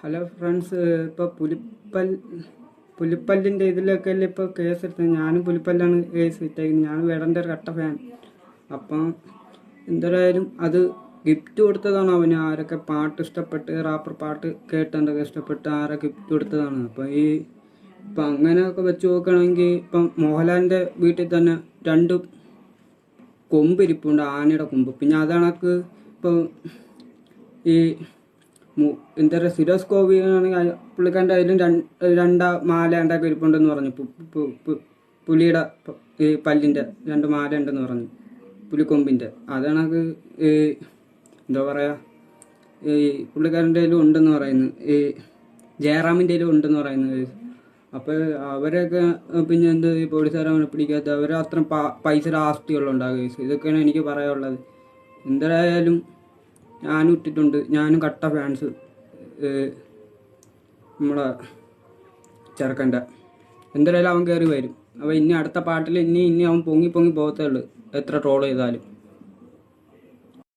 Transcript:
Hello friends, ഇപ്പോൾ പുലിപ്പല്ലിൻ്റെ ഇതിലൊക്കെ അല്ലേ ഇപ്പോൾ കേസ് എടുത്തത്. ഞാനും പുലിപ്പല്ലാണ് കേസ് ഇട്ടേക്കുന്നത്. ഞാൻ വേടൻ്റെ ഒരു കട്ട ഫാൻ. അപ്പം എന്തായാലും അത് ഗിഫ്റ്റ് കൊടുത്തതാണ് അവന്. ആരൊക്കെ പാട്ട് ഇഷ്ടപ്പെട്ട്, റാപ്പർ പാട്ട് കേട്ടെന്തൊക്കെ ഇഷ്ടപ്പെട്ട് ആരൊക്കെ ഗിഫ്റ്റ് കൊടുത്തതാണ്. അപ്പം ഇപ്പം അങ്ങനെയൊക്കെ വെച്ച് നോക്കുകയാണെങ്കിൽ ഇപ്പം മോഹൻലാലിൻ്റെ വീട്ടിൽ തന്നെ 2 കൊമ്പ് ഇരിപ്പുണ്ട്, ആനയുടെ കൊമ്പ്. പിന്നെ അതണക്ക് ഇപ്പം ഈ എന്താ പറയുക, സുരേഷ് ഗോപി ആണെങ്കിൽ പുള്ളിക്കാരൻ്റെ അതിലും മാല ഉണ്ടാക്കി ഇരിപ്പുണ്ടെന്ന് പറഞ്ഞു. പുലിയുടെ ഈ പല്ലിൻ്റെ 2 മാല ഉണ്ടെന്ന് പറഞ്ഞു, പുലിക്കൊമ്പിൻ്റെ. അതണക്ക് എന്താ പറയുക, ഈ പുള്ളിക്കാരൻ്റെ കയ്യിലും ഉണ്ടെന്ന് പറയുന്നു, ഈ ജയറാമിൻ്റെ കയ്യിലും ഉണ്ടെന്ന് പറയുന്നത്. അപ്പോൾ അവരൊക്കെ പിന്നെ എന്ത് ഈ പോലീസുകാരെ പിടിക്കാത്ത, അവർ അത്ര പൈസയുടെ ആസ്തികളുണ്ടാകും. ഇതൊക്കെയാണ് എനിക്ക് പറയാനുള്ളത്. എന്തായാലും ഞാനും ഇട്ടിട്ടുണ്ട്, ഞാനും കട്ട ഫാൻസ് നമ്മളെ ചെറുക്കൻ്റെ. എന്തായാലും അവൻ കയറി വരും. അപ്പോൾ ഇനി അടുത്ത പാട്ടിൽ ഇനി അവൻ പൊങ്ങി പോകത്തേ ഉള്ളൂ, എത്ര ട്രോൾ ചെയ്താലും.